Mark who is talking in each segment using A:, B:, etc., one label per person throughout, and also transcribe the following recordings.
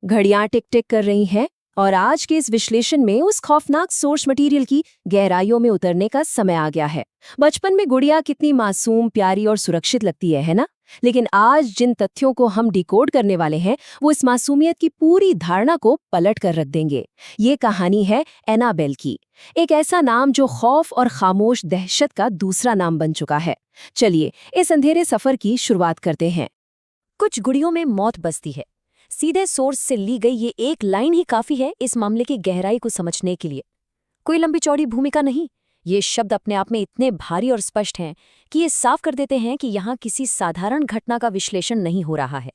A: घड़ियां टिक टिक कर रही हैं और आज के इस विश्लेषण में उस खौफनाक सोर्स मटेरियल की गहराइयों में उतरने का समय आ गया है। बचपन में गुड़िया कितनी मासूम, प्यारी और सुरक्षित लगती है ना? लेकिन आज जिन तथ्यों को हम डिकोड करने वाले हैं वो इस मासूमियत की पूरी धारणा को पलट कर रख देंगे। ये कहानी है एनाबेल की, एक ऐसा नाम जो खौफ और खामोश दहशत का दूसरा नाम बन चुका है। चलिए इस अंधेरे सफर की शुरुआत करते हैं।
B: कुछ गुड़ियों में मौत बसती है। सीधे सोर्स से ली गई ये एक लाइन ही काफी है इस मामले की गहराई को समझने के लिए। कोई लंबी चौड़ी भूमिका नहीं, ये शब्द अपने आप में इतने भारी और स्पष्ट हैं कि ये साफ कर देते हैं कि यहाँ किसी साधारण घटना का विश्लेषण नहीं हो रहा है।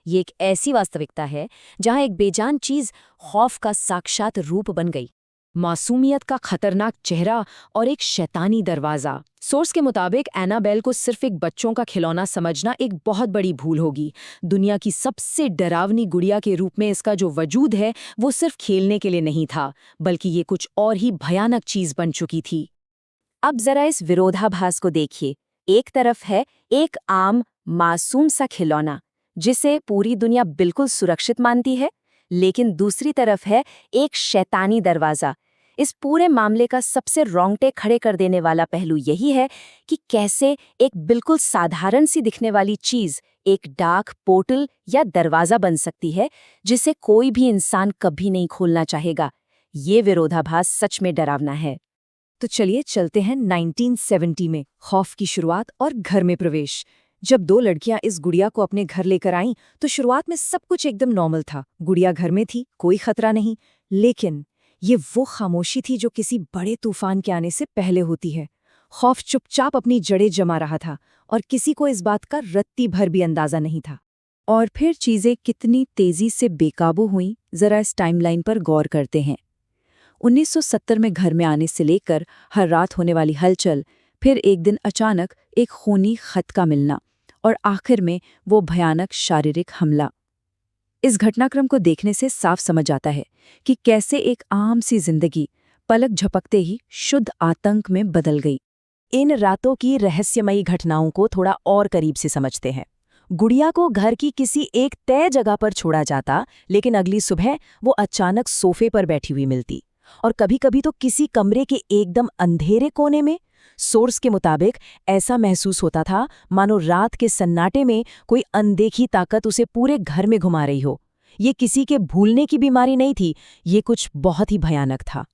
B: ये एक ऐसी वास्तविकता है जहाँ एक बेजान चीज खौफ का साक्षात रूप बन गई। मासूमियत का खतरनाक चेहरा और एक शैतानी दरवाजा। सोर्स के मुताबिक एनाबेल को सिर्फ एक बच्चों का खिलौना समझना एक बहुत बड़ी भूल होगी। दुनिया की सबसे डरावनी गुड़िया के रूप में इसका जो वजूद है वो सिर्फ खेलने के लिए नहीं था, बल्कि ये कुछ और ही भयानक चीज बन चुकी थी।
A: अब जरा इस विरोधाभास को देखिए। एक तरफ है एक आम मासूम सा खिलौना जिसे पूरी दुनिया बिल्कुल सुरक्षित मानती है, लेकिन दूसरी तरफ है एक शैतानी दरवाजा। इस पूरे मामले का सबसे रोंगटे खड़े कर देने वाला पहलू यही है कि कैसे एक बिल्कुल साधारण सी दिखने वाली चीज एक डार्क पोर्टल या दरवाजा बन सकती है जिसे कोई भी इंसान कभी नहीं खोलना चाहेगा। ये विरोधाभास सच में डरावना है।
B: तो चलिए चलते हैं 1970 में, खौफ की शुरुआत और घर में प्रवेश। जब दो लड़कियां इस गुड़िया को अपने घर लेकर आईं तो शुरुआत में सब कुछ एकदम नॉर्मल था। गुड़िया घर में थी, कोई खतरा नहीं, लेकिन ये वो खामोशी थी जो किसी बड़े तूफान के आने से पहले होती है। खौफ चुपचाप अपनी जड़ें जमा रहा था और किसी को इस बात का रत्ती भर भी अंदाजा नहीं था। और फिर चीजें कितनी तेजी से बेकाबू हुईं, जरा इस टाइमलाइन पर गौर करते हैं। 1970 में घर में आने से लेकर हर रात होने वाली हलचल, फिर एक दिन अचानक एक खूनी खत का मिलना और आखिर में वो भयानक शारीरिक हमला। इस घटनाक्रम को देखने से साफ समझ आता है कि कैसे एक आम सी जिंदगी पलक झपकते ही शुद्ध आतंक में बदल गई। इन रातों की रहस्यमयी घटनाओं को थोड़ा और करीब से समझते हैं। गुड़िया को घर की किसी एक तय जगह पर छोड़ा जाता, लेकिन अगली सुबह वो अचानक सोफे पर बैठी हुई मिलती, और कभी-कभी तो किसी कमरे के एकदम अंधेरे कोने में। सोर्स के मुताबिक ऐसा महसूस होता था मानो रात के सन्नाटे में कोई अनदेखी ताकत उसे पूरे घर में घुमा रही हो। ये किसी के भूलने की बीमारी नहीं थी, ये कुछ बहुत ही भयानक था।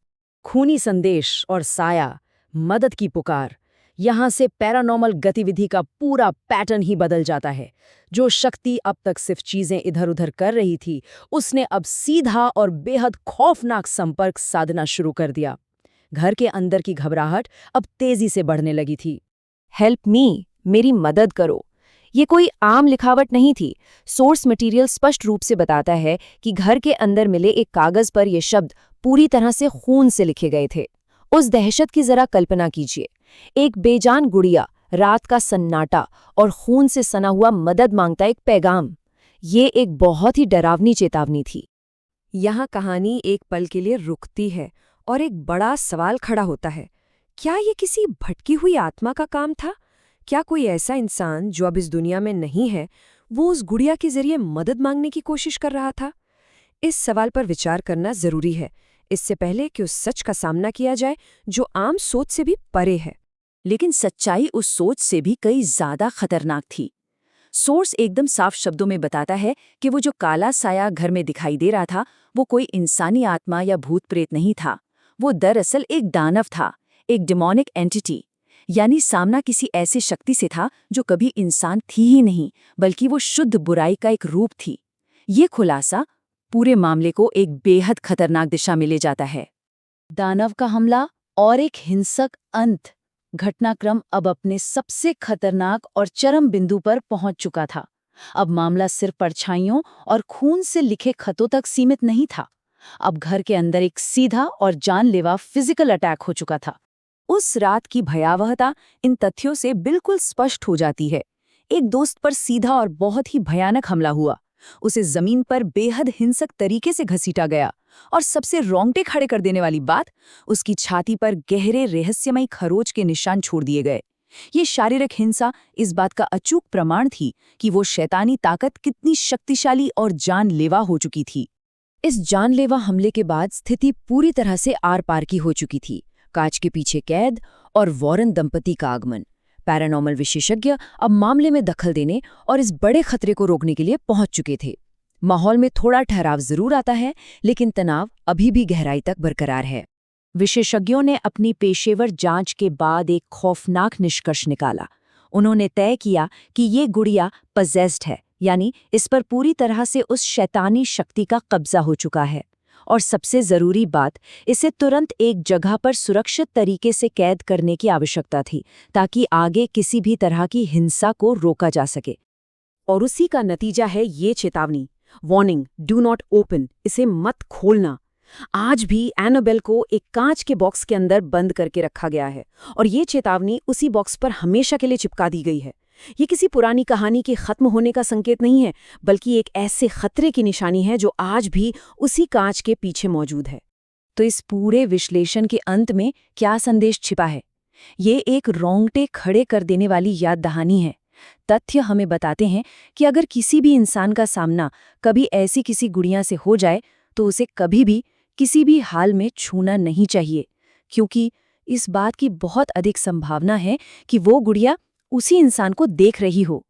B: खूनी संदेश और साया, मदद की पुकार, यहाँ से पैरानॉर्मल गतिविधि का पूरा पैटर्न ही बदल जाता है। जो शक्ति अब तक सिर्फ चीजें इधर उधर कर रही थी, उसने अब सीधा और बेहद खौफनाक संपर्क साधना शुरू कर दिया। घर के अंदर की घबराहट अब तेजी से बढ़ने लगी थी।
A: हेल्प मी, मेरी मदद करो। ये कोई आम लिखावट नहीं थी। सोर्स मटेरियल स्पष्ट रूप से बताता है कि घर के अंदर मिले एक कागज पर ये शब्द पूरी तरह से खून से लिखे गए थे। उस दहशत की जरा कल्पना कीजिए। एक बेजान गुड़िया, रात का सन्नाटा और खून से सना हुआ मदद मांगता एक पैगाम। ये एक बहुत ही डरावनी चेतावनी थी।
B: यहाँ कहानी एक पल के लिए रुकती है और एक बड़ा सवाल खड़ा होता है। क्या ये किसी भटकी हुई आत्मा का काम था? क्या कोई ऐसा इंसान जो अब इस दुनिया में नहीं है, वो उस गुड़िया के जरिए मदद मांगने की कोशिश कर रहा था? इस सवाल पर विचार करना जरूरी है, इससे पहले कि उस सच का सामना किया जाए जो आम सोच से भी परे है।
A: लेकिन सच्चाई उस सोच से भी कई ज्यादा खतरनाक थी। सोर्स एकदम साफ शब्दों में बताता है कि वो जो काला साया घर में दिखाई दे रहा था वो कोई इंसानी आत्मा या भूत प्रेत नहीं था। वो दरअसल एक दानव था, एक डिमोनिक एंटिटी, यानी सामना किसी ऐसी शक्ति से था जो कभी इंसान थी ही नहीं, बल्कि वो शुद्ध बुराई का एक रूप थी। ये खुलासा पूरे मामले को एक बेहद खतरनाक दिशा में ले जाता है। दानव का हमला और एक हिंसक अंत। घटनाक्रम अब अपने सबसे खतरनाक और चरम बिंदु पर पहुंच चुका था। अब मामला सिर्फ परछाइयों और खून से लिखे खतों तक सीमित नहीं था। अब घर के अंदर एक सीधा और जानलेवा फिजिकल अटैक हो चुका था। उस रात की भयावहता इन तथ्यों से बिल्कुल स्पष्ट हो जाती है। एक दोस्त पर सीधा और बहुत ही भयानक हमला हुआ। उसे जमीन पर बेहद हिंसक तरीके से घसीटा गया, और सबसे रोंगटे खड़े कर देने वाली बात, उसकी छाती पर गहरे रहस्यमयी खरोच के निशान छोड़ दिए गए। ये शारीरिक हिंसा इस बात का अचूक प्रमाण थी कि वो शैतानी ताकत कितनी शक्तिशाली और जानलेवा हो चुकी थी।
B: इस जानलेवा हमले के बाद स्थिति पूरी तरह से आर पार की हो चुकी थी। कांच के पीछे कैद और वॉरेन दंपति का आगमन। पैरानॉर्मल विशेषज्ञ अब मामले में दखल देने और इस बड़े खतरे को रोकने के लिए पहुंच चुके थे। माहौल में थोड़ा ठहराव जरूर आता है, लेकिन तनाव अभी भी गहराई तक बरकरार है। विशेषज्ञों ने अपनी पेशेवर जांच के बाद एक खौफनाक निष्कर्ष निकाला। उन्होंने तय किया कि ये गुड़िया पजेस्ड है, यानी इस पर पूरी तरह से उस शैतानी शक्ति का कब्जा हो चुका है। और सबसे जरूरी बात, इसे तुरंत एक जगह पर सुरक्षित तरीके से कैद करने की आवश्यकता थी, ताकि आगे किसी भी तरह की हिंसा को रोका जा सके।
C: और उसी का नतीजा है ये चेतावनी, वार्निंग, डू नॉट ओपन, इसे मत खोलना। आज भी एनाबेल को एक कांच के बॉक्स के अंदर बंद करके रखा गया है और ये चेतावनी उसी बॉक्स पर हमेशा के लिए चिपका दी गई है। ये किसी पुरानी कहानी के खत्म होने का संकेत नहीं है, बल्कि एक ऐसे खतरे की निशानी है जो आज भी उसी कांच के पीछे मौजूद है।
A: तो इस पूरे विश्लेषण के अंत में क्या संदेश छिपा है? ये एक रोंगटे खड़े कर देने वाली याद दहानी है। तथ्य हमें बताते हैं कि अगर किसी भी इंसान का सामना कभी ऐसी किसी गुड़िया से हो जाए, तो उसे कभी भी किसी भी हाल में छूना नहीं चाहिए, क्योंकि इस बात की बहुत अधिक संभावना है कि वो गुड़िया उसी इंसान को देख रही हो।